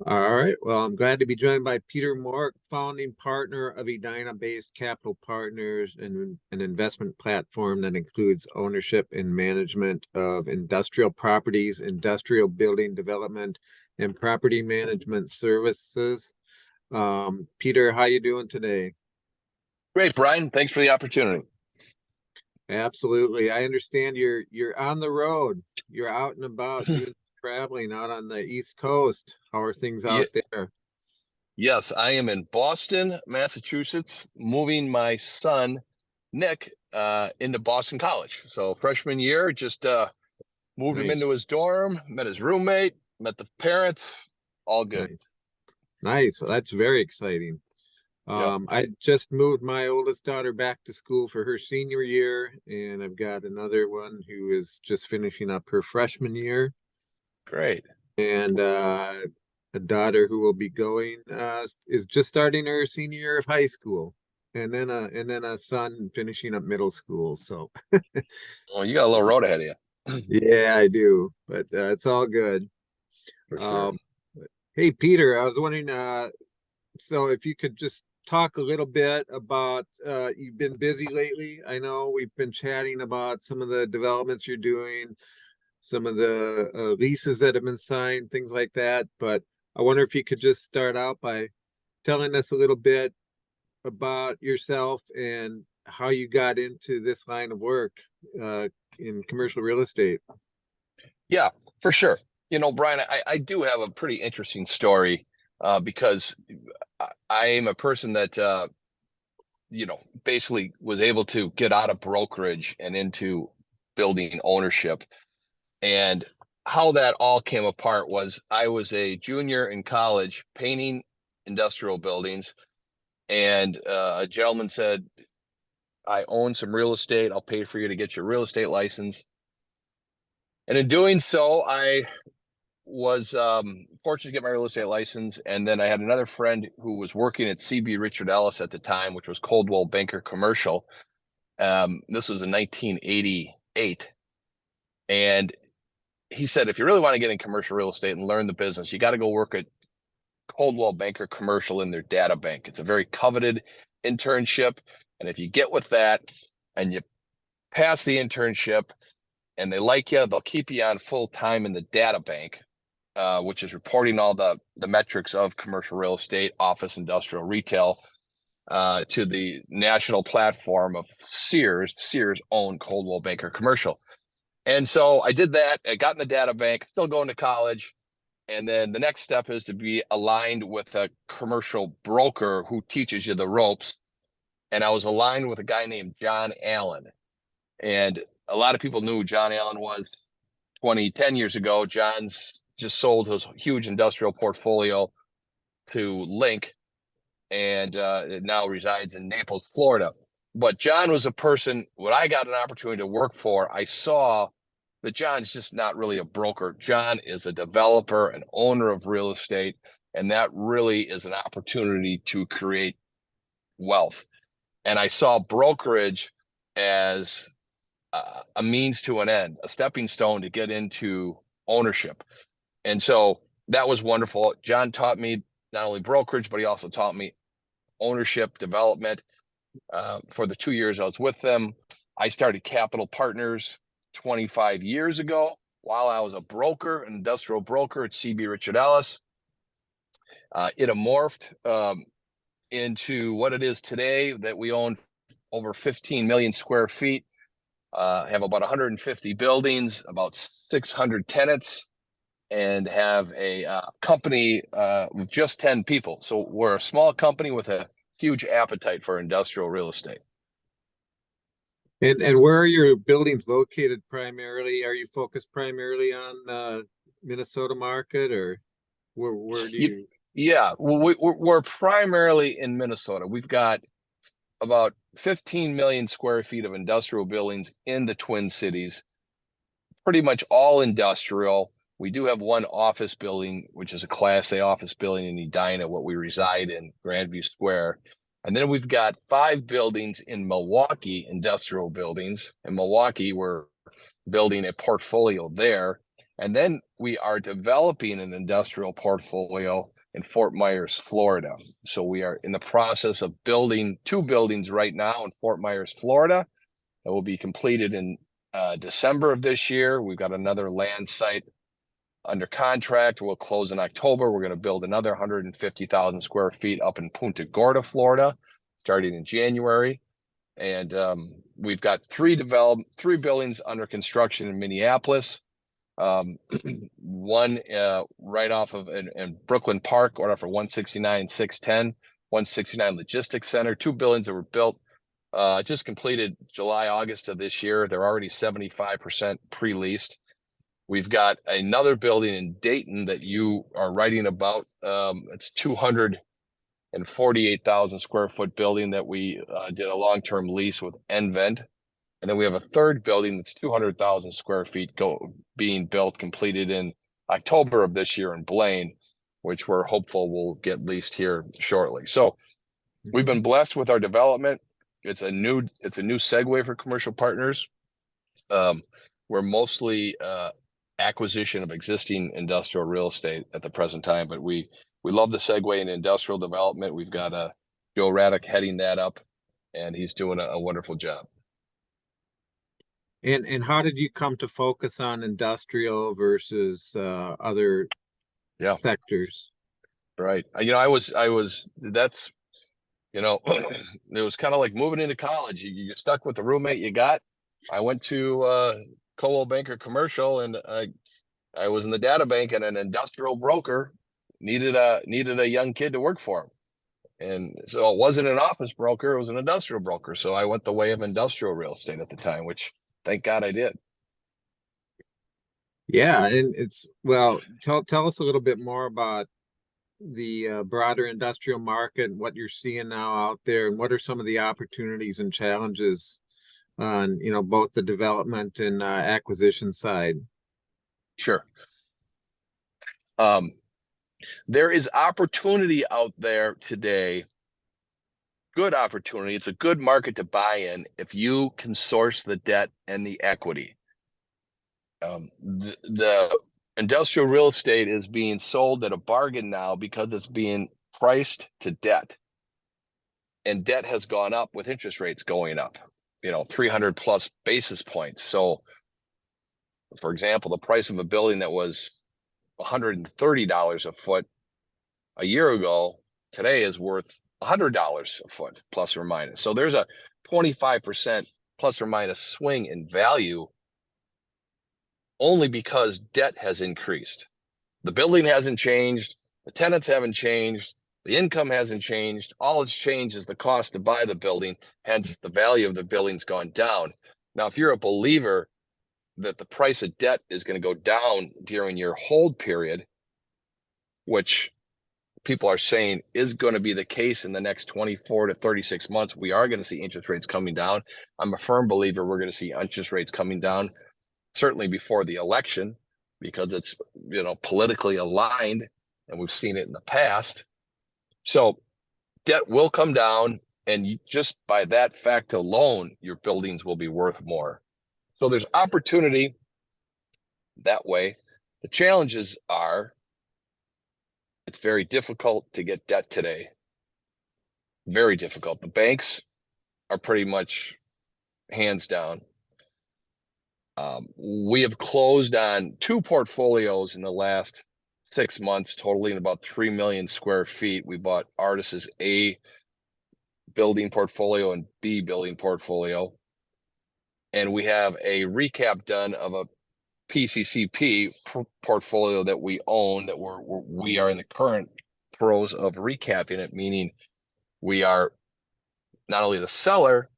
All right. Well, I'm glad to be joined by Peter Mork, founding partner of Edina-based Capital Partners, and an investment platform that includes ownership and management of industrial properties, industrial building development, and property management services. Peter, how you doing today? Great, Brian. Thanks for the opportunity. Absolutely. I understand you're on the road. You're out and about doing traveling out on the East Coast. How are things Ye- out there? yes, I am in Boston, Massachusetts, moving my son, Nick, into Boston College. So freshman year, just moved him Nice. into his dorm, met his roommate, met the parents, all good. Nice. Nice. That's very exciting. Yep. I just moved my oldest daughter back to school for her senior year, and I've got another one who is just finishing up her freshman year, Great. and a daughter who will be going is just starting her senior year of high school, and then a son finishing up middle school. So Well, you got a little road ahead of you. yeah, I do, but it's all good. For sure. Um, hey, Peter, I was wondering, so if you could just talk a little bit about you've been busy lately. I know we've been chatting about some of the developments you're doing, some of the leases that have been signed, things like that. But I wonder if you could just start out by telling us a little bit about yourself and how you got into this line of work in commercial real estate. Yeah, for sure. Brian, I do have a pretty interesting story because I am a person that basically was able to get out of brokerage and into building ownership. And how that all came apart was I was a junior in college painting industrial buildings, and a gentleman said, I own some real estate. I'll pay for you to get your real estate license. And in doing so, I was fortunate to get my real estate license. And then I had another friend who was working at CB Richard Ellis at the time, which was Coldwell Banker Commercial. This was in 1988. And he said, if you really want to get in commercial real estate and learn the business, you got to go work at Coldwell Banker Commercial in their data bank. It's a very coveted internship. And if you get with that and you pass the internship and they like you, they'll keep you on full time in the data bank, which is reporting all the metrics of commercial real estate, office, industrial, retail, to the national platform of Sears. Sears owned Coldwell Banker Commercial. And so I did that. I got in the data bank, still going to college. And then the next step is to be aligned with a commercial broker who teaches you the ropes. And I was aligned with a guy named John Allen. And a lot of people knew who John Allen was 10 years ago. John's just sold his huge industrial portfolio to Link, and it now resides in Naples, Florida. But John was a person, when I got an opportunity to work for, I saw that John's just not really a broker. John is a developer, an owner of real estate, and that really is an opportunity to create wealth. And I saw brokerage as a means to an end, a stepping stone to get into ownership. And so that was wonderful. John taught me not only brokerage, but he also taught me ownership development. For the 2 years I was with them, I started Capital Partners 25 years ago while I was a broker, an industrial broker at CB Richard Ellis. It morphed into what it is today, that we own over 15 million square feet, have about 150 buildings, about 600 tenants, and have a company with just 10 people. So we're a small company with a huge appetite for industrial real estate. And where are your buildings located primarily? Are you focused primarily on Minnesota market, or where do you? Yeah, we're primarily in Minnesota. We've got about 15 million square feet of industrial buildings in the Twin Cities, pretty much all industrial. We do have one office building, which is a Class A office building in Edina, what we reside in, Grandview Square. And then we've got 5 buildings in Milwaukee, industrial buildings. In Milwaukee, we're building a portfolio there. And then we are developing an industrial portfolio in Fort Myers, Florida. So we are in the process of building 2 buildings right now in Fort Myers, Florida, that will be completed in December of this year. We've got another land site under contract. We'll close in October. We're going to build another 150,000 square feet up in Punta Gorda, Florida, starting in January. And we've got 3 buildings under construction in Minneapolis. One right off of in Brooklyn Park, or for 169 and 610, 169 Logistics Center. 2 buildings that were built just completed July, August of this year. They're already 75% pre-leased. We've got another building in Dayton that you are writing about. It's 248,000 square foot building that we did a long-term lease with nVent. And then we have a third building that's 200,000 square feet being built, completed in October of this year in Blaine, which we're hopeful will get leased here shortly. So we've been blessed with our development. It's a new segue for commercial partners. We're mostly acquisition of existing industrial real estate at the present time, but we love the segue in industrial development. We've got Joe Raddick heading that up, and he's doing a wonderful job. And how did you come to focus on industrial versus other sectors? Right. That's, it was kind of like moving into college. You're stuck with the roommate you got. I went to Coldwell Banker Commercial, and I was in the data bank, and an industrial broker needed a young kid to work for him. And so it wasn't an office broker, it was an industrial broker. So I went the way of industrial real estate at the time, which thank God I did. Yeah, and tell us a little bit more about the broader industrial market and what you're seeing now out there, and what are some of the opportunities and challenges on, both the development and acquisition side. Sure. There is opportunity out there today. Good opportunity. It's a good market to buy in if you can source the debt and the equity. The industrial real estate is being sold at a bargain now because it's being priced to debt. And debt has gone up with interest rates going up, 300 plus basis points. So, for example, the price of a building that was $130 a foot a year ago today is worth $100 a foot, plus or minus. So there's a 25% plus or minus swing in value, only because debt has increased. The building hasn't changed, the tenants haven't changed, the income hasn't changed. All it's changed is the cost to buy the building, hence the value of the building's gone down. Now, if you're a believer that the price of debt is going to go down during your hold period, which people are saying is going to be the case in the next 24 to 36 months, we are going to see interest rates coming down. I'm a firm believer we're going to see interest rates coming down, certainly before the election, because it's, politically aligned, and we've seen it in the past. So debt will come down, and just by that fact alone, your buildings will be worth more. So there's opportunity that way. The challenges are, it's very difficult to get debt today. Very difficult. The banks are pretty much hands down. We have closed on 2 portfolios in the last 6 months, totaling about 3 million square feet. We bought Artis's A building portfolio and B building portfolio. And we have a recap done of a PCCP portfolio that we own, that we are in the current throes of recapping it, meaning we are not only the seller,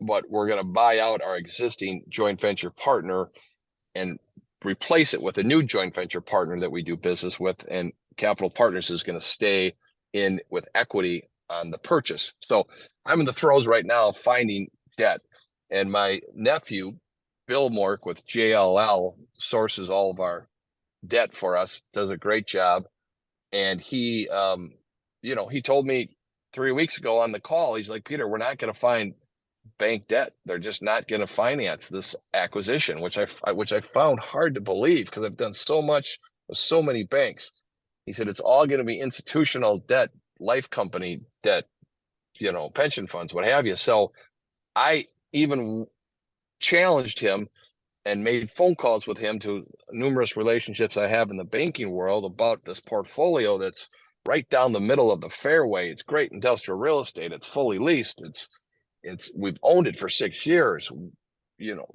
but we're going to buy out our existing joint venture partner and replace it with a new joint venture partner that we do business with, and Capital Partners is going to stay in with equity on the purchase. So I'm in the throes right now of finding debt, and my nephew Bill Mork with JLL sources all of our debt for us, does a great job. And he he told me 3 weeks ago on the call, he's like, Peter, we're not going to find bank debt. They're just not going to finance this acquisition, which I found hard to believe because I've done so much with so many banks. He said it's all going to be institutional debt, life company debt, pension funds, what have you. So I even challenged him and made phone calls with him to numerous relationships I have in the banking world about this portfolio that's right down the middle of the fairway. It's great industrial real estate. It's fully leased. We've owned it for 6 years.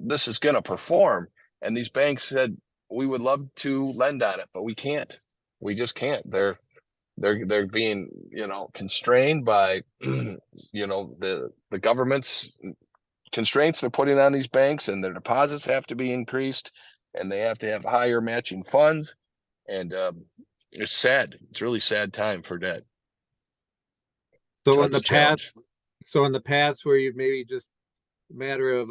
This is going to perform. And these banks said, we would love to lend on it, but we can't. We just can't. They're being, constrained by, the government's constraints they're putting on these banks, and their deposits have to be increased, and they have to have higher matching funds. And it's sad. It's a really sad time for debt. So in the past, where you maybe just a matter of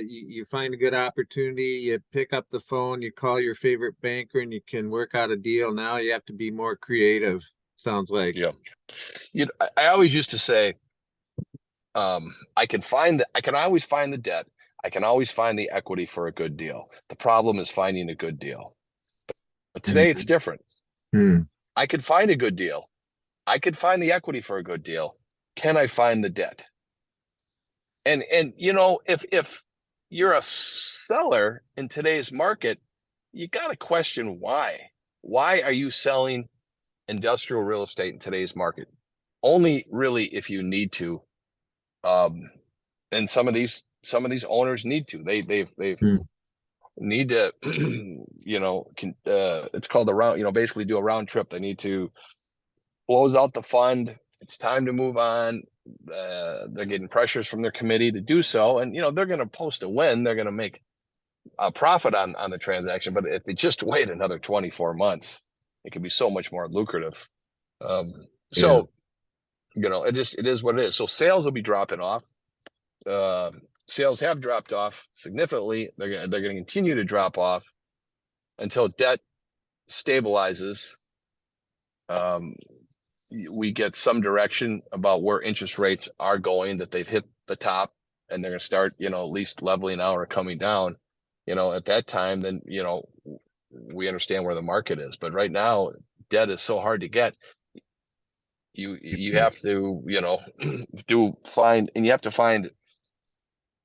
you find a good opportunity, you pick up the phone, you call your favorite banker, and you can work out a deal. Now you have to be more creative, sounds like. Yeah. I always used to say, I can always find the debt. I can always find the equity for a good deal. The problem is finding a good deal. But today it's different. I could find a good deal. I could find the equity for a good deal. Can I find the debt? And if you're a seller in today's market, you got to question why. Why are you selling industrial real estate in today's market? Only really if you need to. And some of these owners need to. They need to, it's called a round. Basically do a round trip. They need to close out the fund. It's time to move on. They're getting pressures from their committee to do so, and they're going to post a win. They're going to make a profit on the transaction. But if they just wait another 24 months, it can be so much more lucrative. So it is what it is. So sales will be dropping off. Sales have dropped off significantly. They're going to continue to drop off until debt stabilizes. We get some direction about where interest rates are going, that they've hit the top and they're going to start, at least leveling out or coming down. At that time, then, we understand where the market is. But right now, debt is so hard to get. You have to, you have to find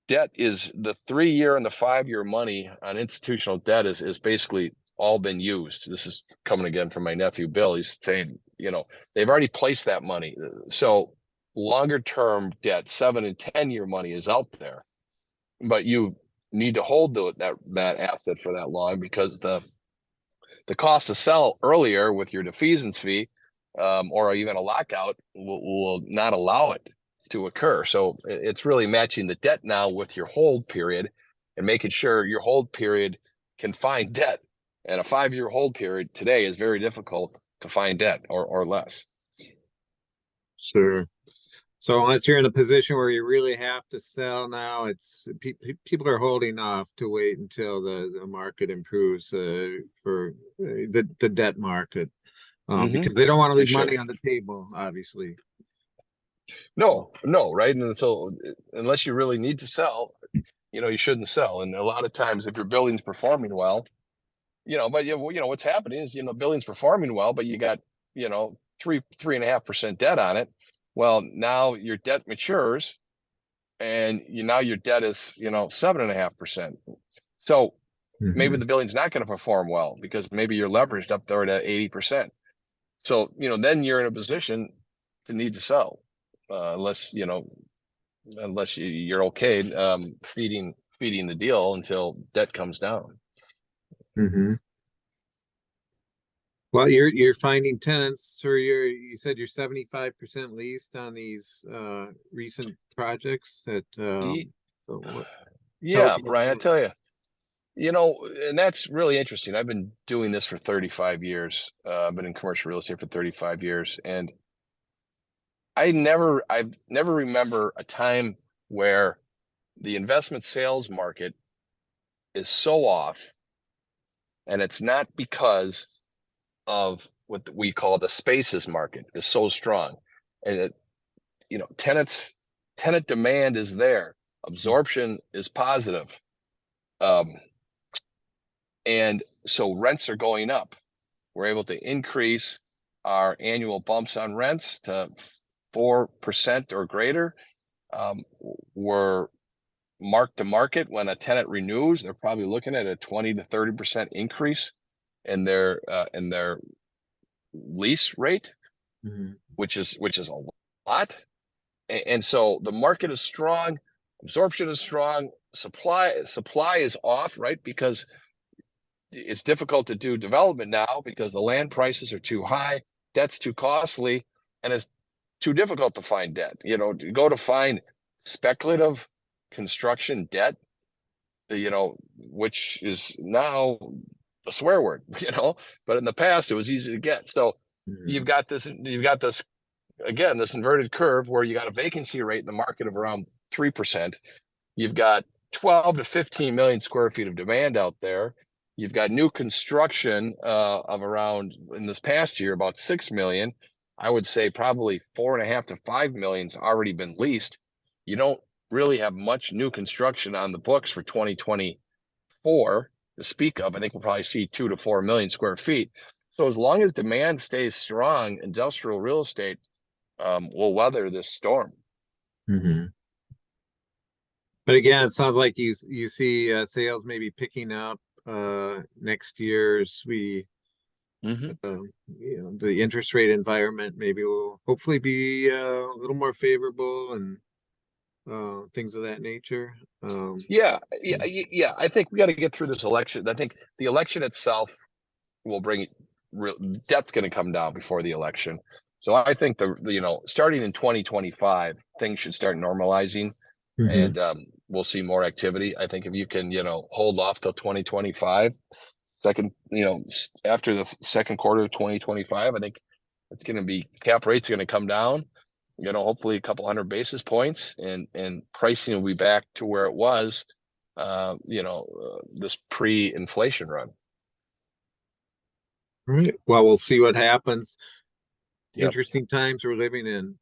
debt. Is the 3-year and the 5-year money on institutional debt is basically all been used. This is coming again from my nephew, Bill. He's saying, they've already placed that money. So longer term debt, 7 and 10-year money is out there, but you need to hold that asset for that long, because the cost to sell earlier with your defeasance fee, or even a lockout will not allow it to occur. So it's really matching the debt now with your hold period and making sure your hold period can find debt. And a 5-year hold period today is very difficult to find debt or less. Sure. So unless you're in a position where you really have to sell now, it's people are holding off to wait until the market improves for the debt market, because they don't want to leave money on the table, obviously. No, right? And so unless you really need to sell, you shouldn't sell. And a lot of times, if your building's performing well, but what's happening is, building's performing well, but you got 3.5% debt on it. Well, now your debt matures, and now your debt is 7.5%. So maybe the building's not going to perform well because maybe you're leveraged up there to 80%. So then you're in a position to need to sell, unless you're okay feeding the deal until debt comes down. Well, you're finding tenants, or you said you're 75% leased on these recent projects that Brian, I tell you, and that's really interesting. I've been doing this for 35 years. I've been in commercial real estate for 35 years, and I've never remember a time where the investment sales market is so off, and it's not because of what we call the spaces market is so strong, and tenant demand is there. Absorption is positive. And so rents are going up. We're able to increase our annual bumps on rents to 4% or greater. We're mark to market. When a tenant renews, they're probably looking at a 20 to 30% increase in their lease rate, which is a lot. And so the market is strong, absorption is strong, supply is off, right? Because it's difficult to do development now because the land prices are too high, debt's too costly, and it's too difficult to find debt. You know, to go to find speculative construction debt, you know, which is now a swear word, you know, but in the past it was easy to get. So you've got this again, this inverted curve where you got a vacancy rate in the market of around 3%. You've got 12 to 15 million square feet of demand out there. You've got new construction of around, in this past year, about 6 million. I would say probably 4.5 to 5 million's already been leased. You don't really have much new construction on the books for 2024 to speak of. I think we'll probably see 2 to 4 million square feet. So as long as demand stays strong, industrial real estate will weather this storm. But again, it sounds like you see sales maybe picking up next year as we you know, the interest rate environment maybe will hopefully be a little more favorable and things of that nature. Yeah. I think we got to get through this election. I think the election itself will bring debt's going to come down before the election. So I think you know, starting in 2025, things should start normalizing, and we'll see more activity. I think if you can, you know, hold off till 2025, you know, after the second quarter of 2025, I think it's going to be, cap rates are going to come down, you know, hopefully a couple hundred basis points, and pricing will be back to where it was, you know, this pre-inflation run. All right. Well, we'll see what happens. Yep. Interesting times we're living in.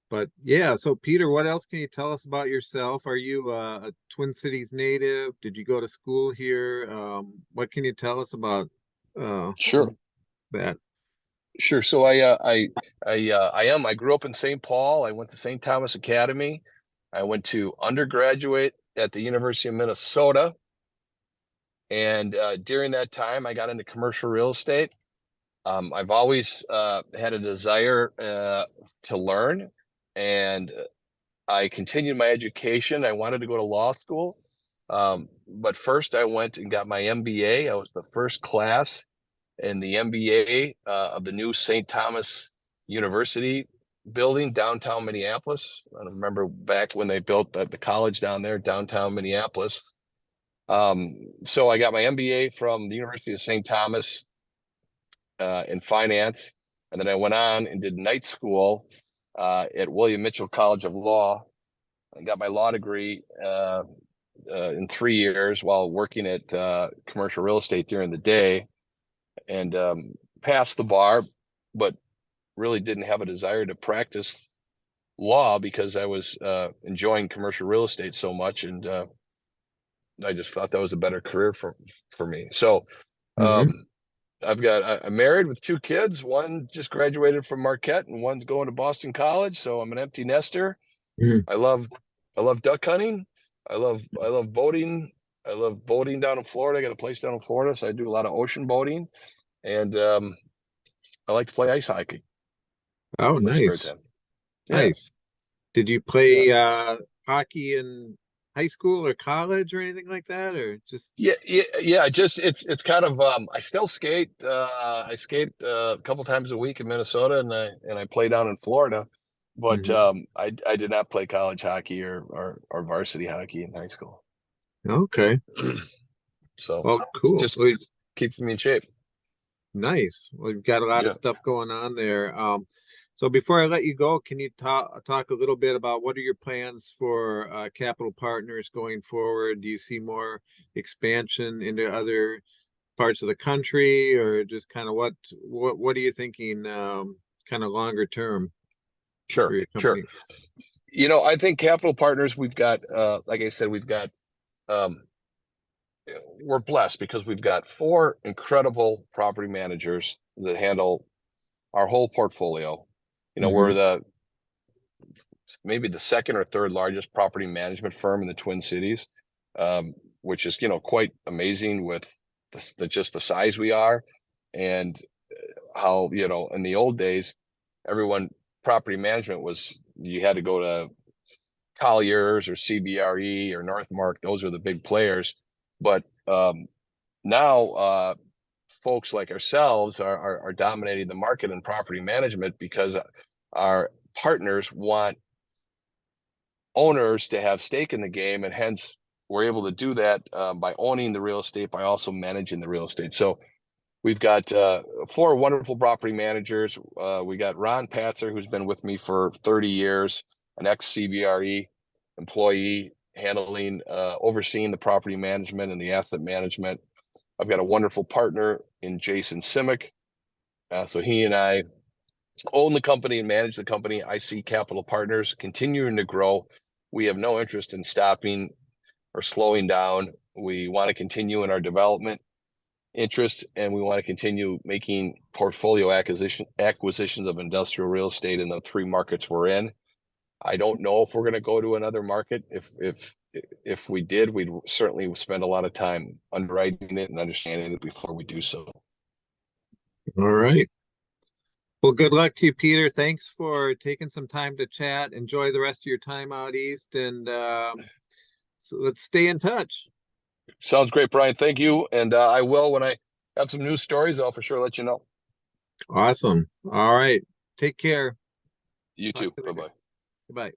But yeah, so Peter, what else can you tell us about yourself? Are you a Twin Cities native? Did you go to school here? What can you tell us about Sure. that? Sure. So I grew up in St. Paul. I went to St. Thomas Academy. I went to undergraduate at the University of Minnesota. And during that time, I got into commercial real estate. I've always had a desire to learn, and I continued my education. I wanted to go to law school, but first I went and got my MBA. I was the first class in the MBA of the new St. Thomas University building downtown Minneapolis. I remember back when they built the college down there, downtown Minneapolis. So I got my MBA from the University of St. Thomas in finance, and then I went on and did night school at William Mitchell College of Law. I got my law degree in 3 years while working at commercial real estate during the day, and passed the bar, but really didn't have a desire to practice law because I was enjoying commercial real estate so much, and I just thought that was a better career for me. So I'm married with 2 kids. One just graduated from Marquette and one's going to Boston College. So I'm an empty nester. I love duck hunting. I love boating. I love boating down in Florida. I got a place down in Florida, so I do a lot of ocean boating, and I like to play ice hockey. Oh, nice. Nice. Did you play hockey in high school or college or anything like that, or just? Yeah. Just it's kind of I still skate. I skate a couple times a week in Minnesota, and I play down in Florida. But I did not play college hockey or varsity hockey in high school. Okay. So well, cool. Just keeps me in shape. Nice. Well, you've got a lot of stuff going on there. So before I let you go, can you talk a little bit about what are your plans for Capital Partners going forward? Do you see more expansion into other parts of the country, or just kind of what are you thinking kind of longer term? Sure. I think Capital Partners, we've got, like I said, um, we're blessed because we've got 4 incredible property managers that handle our whole portfolio. We're maybe the second or third largest property management firm in the Twin Cities, which is, quite amazing with just the size we are, and how, in the old days, property management was, you had to go to Colliers or CBRE or Northmark. Those are the big players. But now folks like ourselves are dominating the market in property management because our partners want owners to have stake in the game, and hence we're able to do that by owning the real estate, by also managing the real estate. So we've got 4 wonderful property managers. We got Ron Patzer, who's been with me for 30 years, an ex-CBRE employee, overseeing the property management and the asset management. I've got a wonderful partner in Jason Simic. So he and I own the company and manage the company. IC Capital Partners, continuing to grow. We have no interest in stopping or slowing down. We want to continue in our development interest, and we want to continue making portfolio acquisitions of industrial real estate in the 3 markets we're in. I don't know if we're going to go to another market. If we did, we'd certainly spend a lot of time underwriting it and understanding it before we do so. All right. Well, good luck to you, Peter. Thanks for taking some time to chat. Enjoy the rest of your time out east, and so let's stay in touch. Sounds great, Brian. Thank you. And I will, when I have some news stories, I'll for sure let you know. Awesome. All right. Take care. You too. Bye-bye. Goodbye.